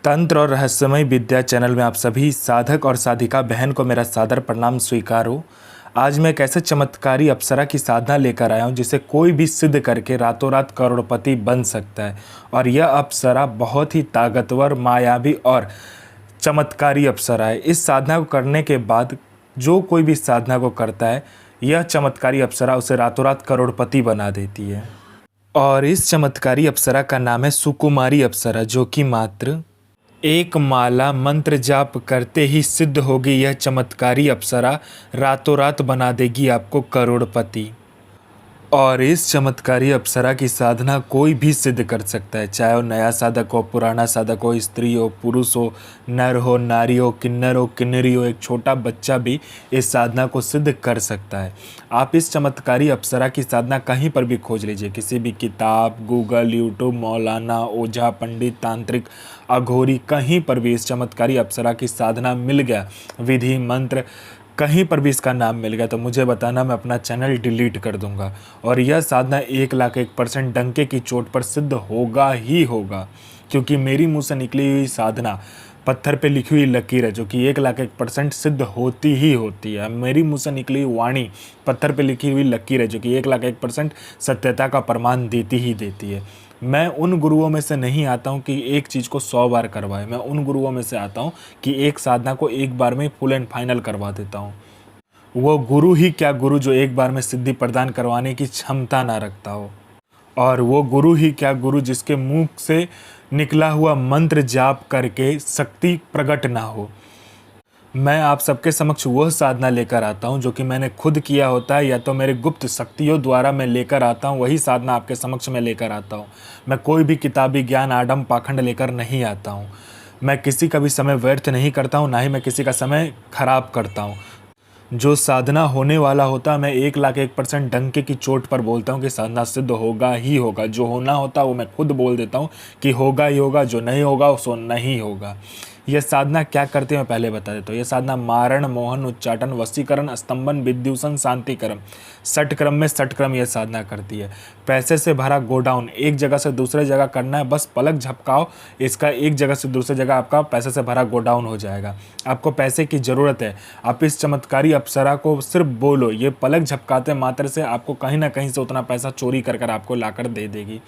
तंत्र और रहस्यमय विद्या चैनल में आप सभी साधक और साधिका बहन को मेरा सादर प्रणाम स्वीकार हो। आज मैं एक ऐसे चमत्कारी अप्सरा की साधना लेकर आया हूँ जिसे कोई भी सिद्ध करके रातों रात करोड़पति बन सकता है। और यह अप्सरा बहुत ही ताकतवर, मायावी और चमत्कारी अप्सरा है। इस साधना को करने के बाद जो कोई भी साधना को करता है, यह चमत्कारी अप्सरा उसे रातों रात करोड़पति बना देती है। और इस चमत्कारी अप्सरा का नाम है सुकुमारी अप्सरा, जो कि मात्र एक माला मंत्र जाप करते ही सिद्ध होगी। यह चमत्कारी अप्सरा रातों रात बना देगी आपको करोड़पति। और इस चमत्कारी अप्सरा की साधना कोई भी सिद्ध कर सकता है, चाहे वो नया साधक हो, पुराना साधक हो, स्त्री हो, पुरुष हो, नर हो, नारी हो, किन्नर हो, किन्नरी हो, एक छोटा बच्चा भी इस साधना को सिद्ध कर सकता है। आप इस चमत्कारी अप्सरा की साधना कहीं पर भी खोज लीजिए, किसी भी किताब, गूगल, यूट्यूब, मौलाना, ओझा, पंडित, तांत्रिक, अघोरी, कहीं पर भी इस चमत्कारी अप्सरा की साधना मिल गया, विधि मंत्र कहीं पर भी इसका नाम मिल गया तो मुझे बताना, मैं अपना चैनल डिलीट कर दूंगा। और यह साधना 1,01% डंके की चोट पर सिद्ध होगा ही होगा, क्योंकि मेरी मुंह से निकली हुई साधना पत्थर पे लिखी हुई लकीर है, जो कि 1,01% सिद्ध होती ही होती है। मेरी मुंह से निकली हुई वाणी पत्थर पे लिखी हुई लकीर है, जो कि 1,01% सत्यता का प्रमाण देती ही देती है। मैं उन गुरुओं में से नहीं आता हूँ कि एक चीज़ को 100 बार करवाए। मैं उन गुरुओं में से आता हूँ कि एक साधना को एक बार में फुल एंड फाइनल करवा देता हूँ। वो गुरु ही क्या गुरु जो एक बार में सिद्धि प्रदान करवाने की क्षमता ना रखता हो। और वो गुरु ही क्या गुरु जिसके मुंह से निकला हुआ मंत्र जाप करके शक्ति प्रकट ना हो। मैं आप सबके समक्ष वह साधना लेकर आता हूं जो कि मैंने खुद किया होता है, या तो मेरे गुप्त शक्तियों द्वारा मैं लेकर आता हूं, वही साधना आपके समक्ष में लेकर आता हूं। मैं कोई भी किताबी ज्ञान, आडम पाखंड लेकर नहीं आता हूं। मैं किसी का भी समय व्यर्थ नहीं करता हूं, ना ही मैं किसी का समय खराब करता हूं। जो साधना होने वाला होता है, मैं 1,01% डंके की चोट पर बोलता हूँ कि साधना सिद्ध होगा ही होगा। जो होना होता है वो मैं खुद बोल देता हूँ कि होगा ही होगा, जो नहीं होगा सो नहीं होगा। यह साधना क्या करते हैं मैं पहले बता देता हूँ। यह साधना मारण, मोहन, उच्चाटन, वशीकरण, स्तंभन, विद्युषण, शांतिक्रम, षटक्रम में षटक्रम यह साधना करती है। पैसे से भरा गोडाउन एक जगह से दूसरे जगह करना है, बस पलक झपकाओ, इसका एक जगह से दूसरी जगह आपका पैसे से भरा गोडाउन हो जाएगा। आपको पैसे की ज़रूरत है, आप इस चमत्कारी अप्सरा को सिर्फ बोलो, ये पलक झपकाते मात्र से आपको कहीं ना कहीं से उतना पैसा चोरी कर कर आपको लाकर दे देगी।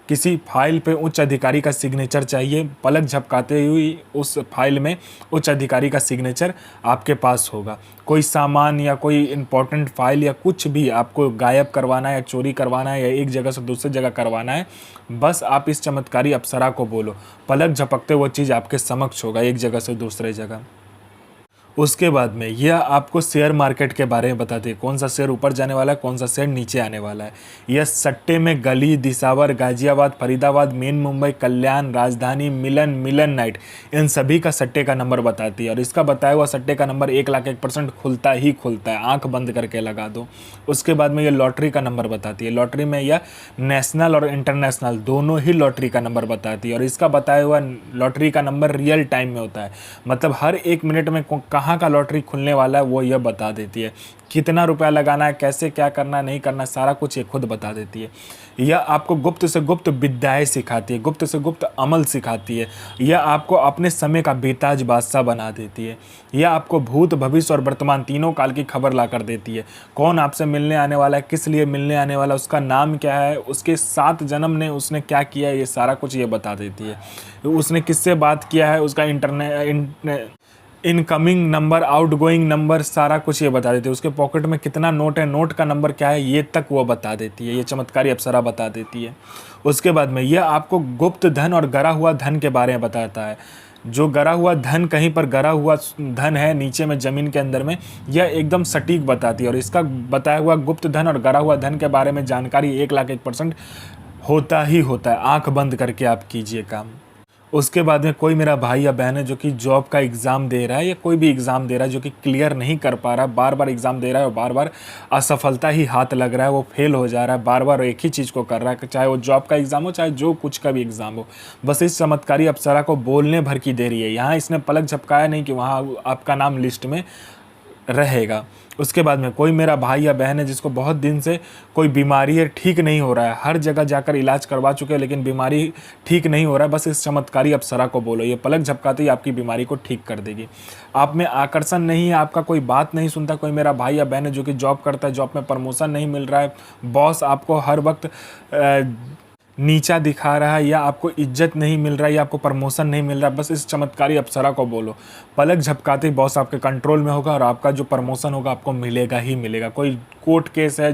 किसी फाइल पे उच्च अधिकारी का सिग्नेचर चाहिए, पलक झपकाते हुई उस फाइल में उच्च अधिकारी का सिग्नेचर आपके पास होगा। कोई सामान या कोई इम्पोर्टेंट फाइल या कुछ भी आपको गायब करवाना है या चोरी करवाना है या एक जगह से दूसरी जगह करवाना है, बस आप इस चमत्कारी अप्सरा को बोलो, पलक झपकते वो चीज़ आपके समक्ष होगा एक जगह से दूसरे जगह। उसके बाद में यह आपको शेयर मार्केट के बारे में बताती है, कौन सा शेयर ऊपर जाने वाला है, कौन सा शेयर नीचे आने वाला है। यह सट्टे में गली, दिसावर, गाजियाबाद, फरीदाबाद, मेन मुंबई, कल्याण, राजधानी, मिलन नाइट, इन सभी का सट्टे का नंबर बताती है। और इसका बताया हुआ सट्टे का नंबर 1,01% खुलता ही खुलता है, आंख बंद करके लगा दो। उसके बाद में यह लॉटरी का नंबर बताती है। लॉटरी में यह नेशनल और इंटरनेशनल दोनों ही लॉटरी का नंबर बताती है। और इसका बताया हुआ लॉटरी का नंबर रियल टाइम में होता है, मतलब हर एक मिनट में कहाँ का लॉटरी खुलने वाला है वो यह बता देती है। कितना रुपया लगाना है, कैसे क्या करना है, नहीं करना, सारा कुछ ये खुद बता देती है। यह आपको गुप्त से गुप्त विद्याएं सिखाती है, गुप्त से गुप्त अमल सिखाती है। यह आपको अपने समय का बेताज बादशाह बना देती है। यह आपको भूत, भविष्य और वर्तमान तीनों काल की खबर ला कर देती है। कौन आपसे मिलने आने वाला है, किस लिए मिलने आने वाला है, उसका नाम क्या है, उसके 7 जन्म ने उसने क्या किया है, ये सारा कुछ ये बता देती है। उसने किससे बात किया है, उसका इनकमिंग नंबर, आउटगोइंग नंबर, सारा कुछ ये बता देती है। उसके पॉकेट में कितना नोट है, नोट का नंबर क्या है, ये तक वो बता देती है। ये चमत्कारी अप्सरा बता देती है। उसके बाद में यह आपको गुप्त धन और गरा हुआ धन के बारे में बताता है। जो गरा हुआ धन, कहीं पर गरा हुआ धन है नीचे में ज़मीन के अंदर में, यह एकदम सटीक बताती है। और इसका बताया हुआ गुप्त धन और गरा हुआ धन के बारे में जानकारी 1,01% होता ही होता है। आँख बंद करके आप कीजिए काम। उसके बाद में कोई मेरा भाई या बहन है जो कि जॉब का एग्ज़ाम दे रहा है या कोई भी एग्ज़ाम दे रहा है, जो कि क्लियर नहीं कर पा रहा है, बार बार एग्ज़ाम दे रहा है और बार बार असफलता ही हाथ लग रहा है, वो फेल हो जा रहा है, बार बार एक ही चीज़ को कर रहा है, चाहे वो जॉब का एग्ज़ाम हो, चाहे जो कुछ का भी एग्ज़ाम हो। बस इस चमत्कारी अप्सरा को बोलने भर की देरी है। यहाँ इसने पलक झपकाया नहीं कि वहाँ आपका नाम लिस्ट में रहेगा। उसके बाद में कोई मेरा भाई या बहन है जिसको बहुत दिन से कोई बीमारी है, ठीक नहीं हो रहा है, हर जगह जाकर इलाज करवा चुके हैं लेकिन बीमारी ठीक नहीं हो रहा है, बस इस चमत्कारी अप्सरा को बोलो, ये पलक झपकाते ही आपकी बीमारी को ठीक कर देगी। आप में आकर्षण नहीं है, आपका कोई बात नहीं सुनता, कोई मेरा भाई या बहन है जो कि जॉब करता है, जॉब में प्रमोशन नहीं मिल रहा है, बॉस आपको हर वक्त नीचा दिखा रहा है, या आपको इज्जत नहीं मिल रहा है, या आपको प्रमोशन नहीं मिल रहा है, बस इस चमत्कारी अप्सरा को बोलो, पलक झपकाते ही बॉस आपके कंट्रोल में होगा और आपका जो प्रमोशन होगा आपको मिलेगा ही मिलेगा। कोई कोर्ट केस है,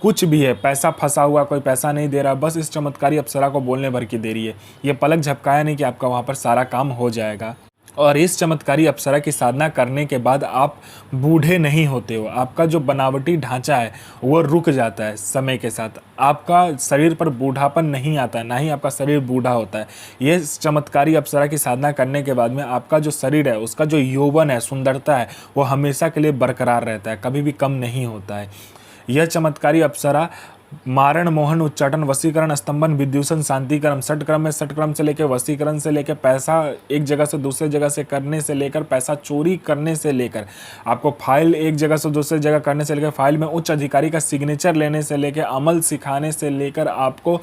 कुछ भी है, पैसा फंसा हुआ, कोई पैसा नहीं दे रहा, बस इस चमत्कारी अप्सरा को बोलने भर की देरी है। ये पलक झपकाया नहीं कि आपका वहाँ पर सारा काम हो जाएगा। और इस चमत्कारी अप्सरा की साधना करने के बाद आप बूढ़े नहीं होते हो, आपका जो बनावटी ढांचा है वो रुक जाता है समय के साथ, आपका शरीर पर बूढ़ापन नहीं आता है, ना ही आपका शरीर बूढ़ा होता है। ये चमत्कारी अप्सरा की साधना करने के बाद में आपका जो शरीर है, उसका जो यौवन है, सुंदरता है, वो हमेशा के लिए बरकरार रहता है, कभी भी कम नहीं होता है। यह चमत्कारी अप्सरा मारण, मोहन, उच्चाटन, वशीकरण, स्तंभन, विद्युषण, शांतिकरण, षटक्रम में षटक्रम से लेकर वशीकरण से लेकर पैसा एक जगह से दूसरे जगह से करने से लेकर पैसा चोरी करने से लेकर आपको फाइल एक जगह से दूसरे जगह करने से लेकर फाइल में उच्च अधिकारी का सिग्नेचर लेने से लेकर अमल सिखाने से लेकर आपको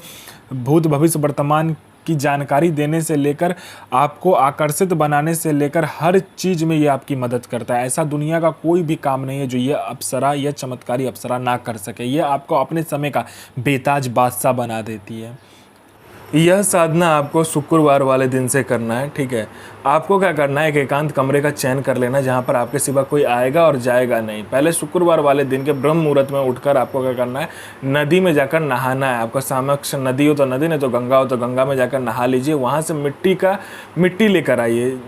भूत भविष्य वर्तमान की जानकारी देने से लेकर आपको आकर्षित बनाने से लेकर हर चीज़ में ये आपकी मदद करता है। ऐसा दुनिया का कोई भी काम नहीं है जो ये अप्सरा, ये चमत्कारी अप्सरा ना कर सके। ये आपको अपने समय का बेताज बादशाह बना देती है। यह साधना आपको शुक्रवार वाले दिन से करना है, ठीक है। आपको क्या करना है, एक एकांत कमरे का चयन कर लेना जहाँ पर आपके सिवा कोई आएगा और जाएगा नहीं। पहले शुक्रवार वाले दिन के ब्रह्म मुहूर्त में उठकर आपको क्या करना है, नदी में जाकर नहाना है। आपका समक्ष नदी हो तो नदी, नहीं तो गंगा हो तो गंगा में जाकर नहा लीजिए। वहाँ से मिट्टी लेकर आइए,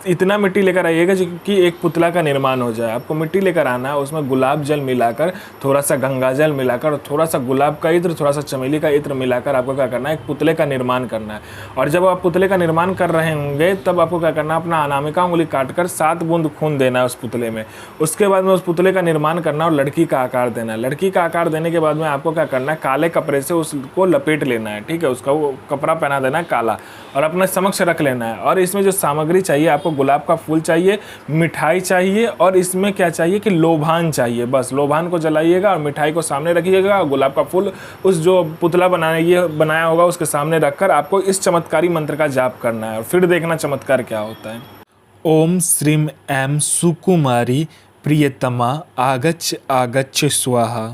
इतना मिट्टी लेकर आइएगा कि एक पुतला का निर्माण हो जाए। आपको मिट्टी लेकर आना है, उसमें गुलाब जल मिलाकर, थोड़ा सा गंगा जल मिलाकर, थोड़ा सा गुलाब का इत्र, थोड़ा सा चमेली का इत्र मिलाकर आपको क्या करना है, एक पुतले का निर्माण करना है। और जब आप पुतले का निर्माण कर रहे होंगे तब आपको क्या करना है, अपना अनामिका उंगली काटकर 7 बूंद खून देना है उस पुतले में। उसके बाद में उस पुतले का निर्माण करना और लड़की का आकार देना है। लड़की का आकार देने के बाद में आपको क्या करना है, काले कपड़े से उसको लपेट लेना है, ठीक है। उसका वो कपड़ा पहना देना है काला और अपने समक्ष रख लेना है। और इसमें जो सामग्री चाहिए, आपको गुलाब का फूल चाहिए, मिठाई चाहिए, और इसमें क्या चाहिए कि लोभान चाहिए। बस लोभान को जलाइएगा और मिठाई को सामने रखिएगा और गुलाब का फूल उस जो पुतला बनाया होगा उसके सामने रखकर आपको इस चमत्कारी मंत्र का जाप करना है। और फिर देखना चमत्कार क्या होता है। ओम श्रीम ऐं सुकुमारी प्रियतमा आगच्छ आगच्छ स्वाहा।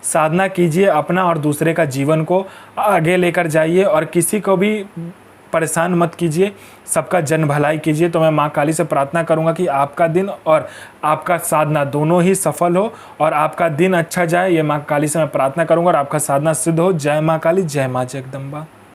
साधना कीजिए, अपना और दूसरे का जीवन को आगे लेकर जाइए और किसी को भी परेशान मत कीजिए, सबका जन भलाई कीजिए। तो मैं माँ काली से प्रार्थना करूँगा कि आपका दिन और आपका साधना दोनों ही सफल हो और आपका दिन अच्छा जाए। ये माँ काली से मैं प्रार्थना करूँगा और आपका साधना सिद्ध हो। जय माँ काली, जय माँ जगदम्बा।